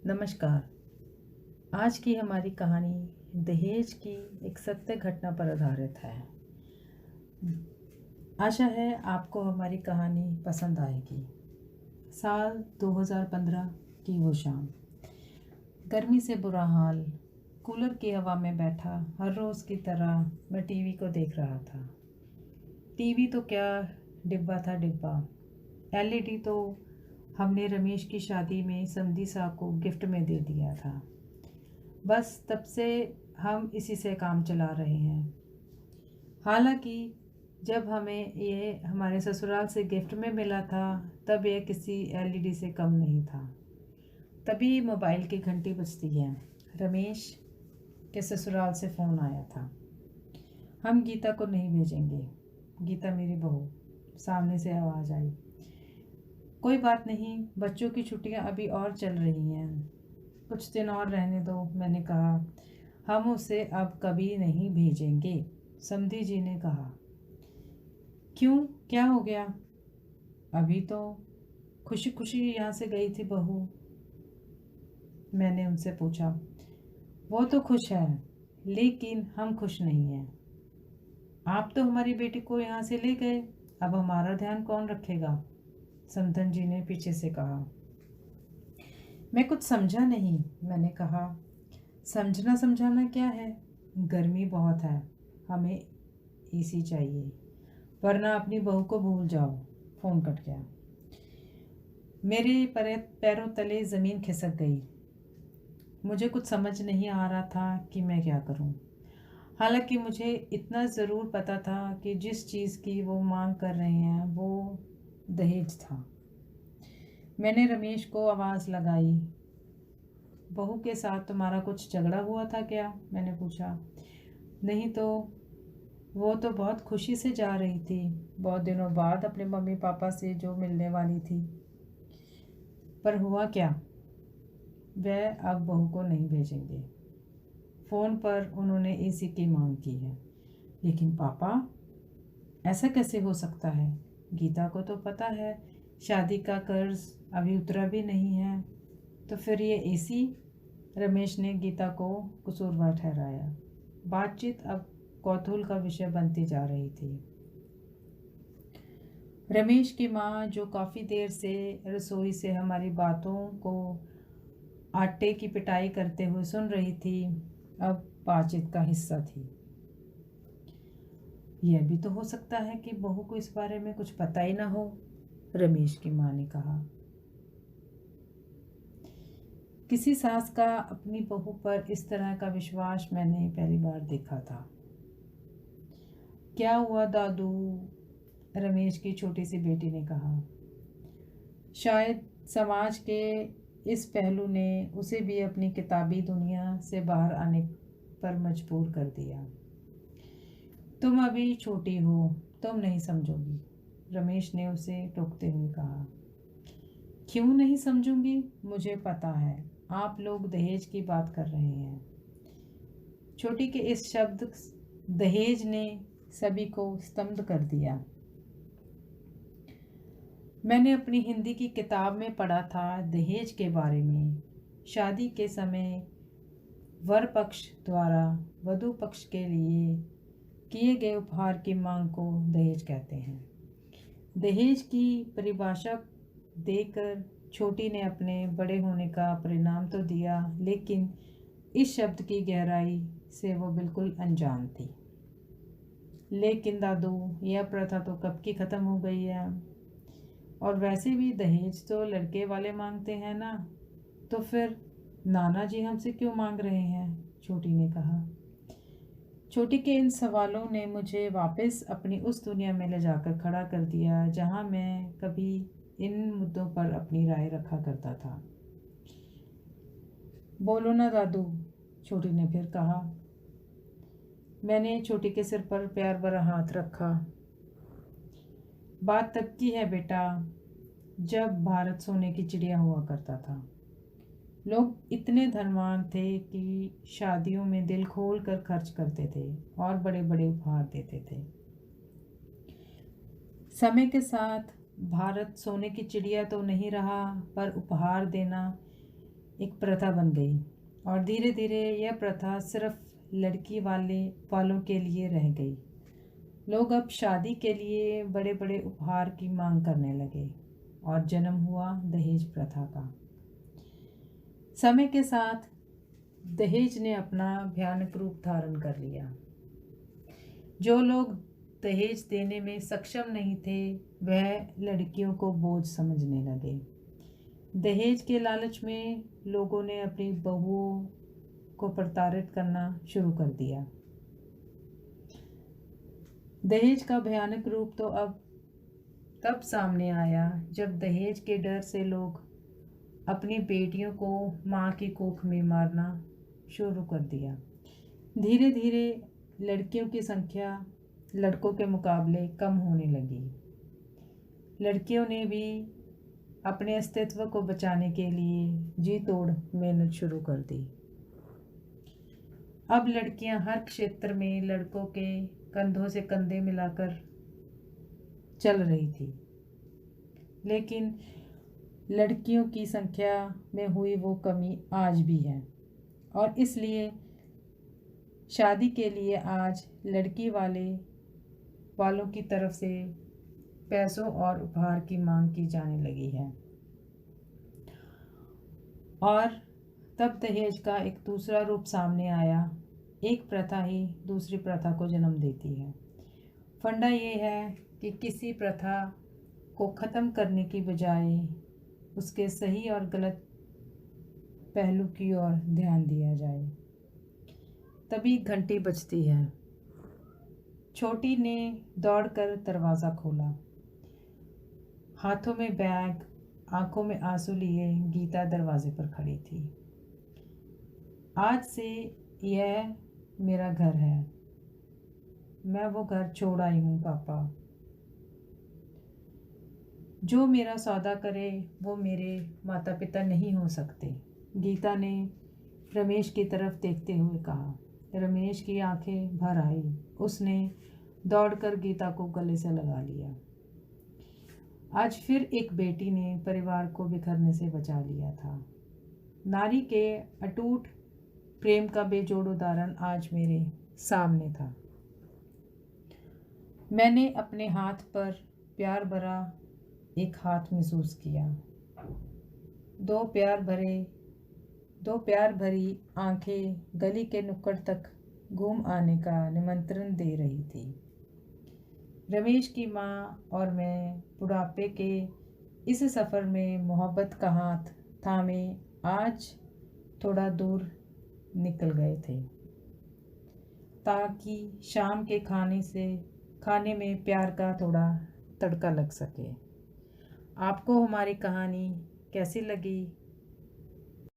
नमस्कार। आज की हमारी कहानी दहेज की एक सत्य घटना पर आधारित है। आशा है आपको हमारी कहानी पसंद आएगी। साल 2015 की वो शाम, गर्मी से बुरा हाल, कूलर की हवा में बैठा हर रोज़ की तरह मैं टीवी को देख रहा था। टीवी तो क्या, डिब्बा था डिब्बा। एलईडी तो हमने रमेश की शादी में समधी सा को गिफ्ट में दे दिया था। बस तब से हम इसी से काम चला रहे हैं। हालांकि जब हमें ये हमारे ससुराल से गिफ्ट में मिला था तब यह किसी एलईडी से कम नहीं था। तभी मोबाइल की घंटी बजती है। रमेश के ससुराल से फ़ोन आया था। हम गीता को नहीं भेजेंगे। गीता मेरी बहू, सामने से आवाज़ आई। कोई बात नहीं, बच्चों की छुट्टियां अभी और चल रही हैं, कुछ दिन और रहने दो। मैंने कहा, हम उसे अब कभी नहीं भेजेंगे। समधी जी ने कहा, क्यों, क्या हो गया? अभी तो खुशी खुशी यहाँ से गई थी बहू। मैंने उनसे पूछा। वो तो खुश है, लेकिन हम खुश नहीं हैं। आप तो हमारी बेटी को यहाँ से ले गए, अब हमारा ध्यान कौन रखेगा? समधन जी ने पीछे से कहा। मैं कुछ समझा नहीं। मैंने कहा, समझना समझाना क्या है, गर्मी बहुत है, हमें एसी चाहिए, वरना अपनी बहू को भूल जाओ। फ़ोन कट गया। मेरे पैरों तले ज़मीन खिसक गई। मुझे कुछ समझ नहीं आ रहा था कि मैं क्या करूं। हालांकि मुझे इतना ज़रूर पता था कि जिस चीज़ की वो मांग कर रहे हैं वो दहेज था। मैंने रमेश को आवाज़ लगाई। बहू के साथ तुम्हारा कुछ झगड़ा हुआ था क्या? मैंने पूछा। नहीं तो, वो तो बहुत खुशी से जा रही थी, बहुत दिनों बाद अपने मम्मी पापा से जो मिलने वाली थी। पर हुआ क्या? वह अब बहू को नहीं भेजेंगे। फ़ोन पर उन्होंने एसी की मांग की है। लेकिन पापा, ऐसा कैसे हो सकता है? गीता को तो पता है शादी का कर्ज अभी उतरा भी नहीं है, तो फिर ये एसी? रमेश ने गीता को कसूरवार ठहराया। बातचीत अब कौतूहल का विषय बनती जा रही थी। रमेश की माँ, जो काफ़ी देर से रसोई से हमारी बातों को आटे की पिटाई करते हुए सुन रही थी, अब बातचीत का हिस्सा थी। यह भी तो हो सकता है कि बहू को इस बारे में कुछ पता ही ना हो, रमेश की माँ ने कहा। किसी सास का अपनी बहू पर इस तरह का विश्वास मैंने पहली बार देखा था। क्या हुआ दादू? रमेश की छोटी सी बेटी ने कहा। शायद समाज के इस पहलू ने उसे भी अपनी किताबी दुनिया से बाहर आने पर मजबूर कर दिया। तुम अभी छोटी हो, तुम नहीं समझोगी, रमेश ने उसे टोकते हुए कहा। क्यों नहीं समझूंगी? मुझे पता है आप लोग दहेज की बात कर रहे हैं। छोटी के इस शब्द दहेज ने सभी को स्तब्ध कर दिया। मैंने अपनी हिंदी की किताब में पढ़ा था दहेज के बारे में। शादी के समय वर पक्ष द्वारा वधू पक्ष के लिए किए गए उपहार की मांग को दहेज कहते हैं। दहेज की परिभाषा देकर छोटी ने अपने बड़े होने का परिणाम तो दिया, लेकिन इस शब्द की गहराई से वो बिल्कुल अनजान थी। लेकिन दादू, यह प्रथा तो कब की ख़त्म हो गई है। और वैसे भी दहेज तो लड़के वाले मांगते हैं ना, तो फिर नाना जी हमसे क्यों मांग रहे हैं? छोटी ने कहा। छोटी के इन सवालों ने मुझे वापस अपनी उस दुनिया में ले जाकर खड़ा कर दिया जहां मैं कभी इन मुद्दों पर अपनी राय रखा करता था। बोलो ना दादू, छोटी ने फिर कहा। मैंने छोटी के सिर पर प्यार भरा हाथ रखा। बात तब की है बेटा, जब भारत सोने की चिड़िया हुआ करता था। लोग इतने धनवान थे कि शादियों में दिल खोल कर खर्च करते थे और बड़े बड़े उपहार देते थे। समय के साथ भारत सोने की चिड़िया तो नहीं रहा, पर उपहार देना एक प्रथा बन गई और धीरे धीरे यह प्रथा सिर्फ लड़की वालों के लिए रह गई। लोग अब शादी के लिए बड़े बड़े उपहार की मांग करने लगे और जन्म हुआ दहेज प्रथा का। समय के साथ दहेज ने अपना भयानक रूप धारण कर लिया। जो लोग दहेज देने में सक्षम नहीं थे वह लड़कियों को बोझ समझने लगे। दहेज के लालच में लोगों ने अपनी बहुओं को प्रताड़ित करना शुरू कर दिया। दहेज का भयानक रूप तो अब तब सामने आया जब दहेज के डर से लोग अपनी बेटियों को माँ की कोख में मारना शुरू कर दिया। धीरे धीरे लड़कियों की संख्या लड़कों के मुकाबले कम होने लगी। लड़कियों ने भी अपने अस्तित्व को बचाने के लिए जी तोड़ मेहनत शुरू कर दी। अब लड़कियां हर क्षेत्र में लड़कों के कंधों से कंधे मिलाकर चल रही थी, लेकिन लड़कियों की संख्या में हुई वो कमी आज भी है और इसलिए शादी के लिए आज लड़की वालों की तरफ से पैसों और उपहार की मांग की जाने लगी है। और तब दहेज का एक दूसरा रूप सामने आया। एक प्रथा ही दूसरी प्रथा को जन्म देती है। फंडा ये है कि किसी प्रथा को ख़त्म करने की बजाय उसके सही और गलत पहलू की ओर ध्यान दिया जाए। तभी घंटी बजती है। छोटी ने दौड़कर दरवाज़ा खोला। हाथों में बैग, आंखों में आंसू लिए गीता दरवाजे पर खड़ी थी। आज से यह मेरा घर है। मैं वो घर छोड़ आई हूँ पापा। जो मेरा सौदा करे वो मेरे माता पिता नहीं हो सकते, गीता ने रमेश की तरफ देखते हुए कहा। रमेश की आंखें भर आई। उसने दौड़कर गीता को गले से लगा लिया। आज फिर एक बेटी ने परिवार को बिखरने से बचा लिया था। नारी के अटूट प्रेम का बेजोड़ उदाहरण आज मेरे सामने था। मैंने अपने हाथ पर प्यार भरा एक हाथ महसूस किया। दो प्यार भरी आंखें गली के नुक्कड़ तक घूम आने का निमंत्रण दे रही थी। रमेश की माँ और मैं बुढ़ापे के इस सफ़र में मोहब्बत का हाथ थामे आज थोड़ा दूर निकल गए थे, ताकि शाम के खाने में प्यार का थोड़ा तड़का लग सके। आपको हमारी कहानी कैसी लगी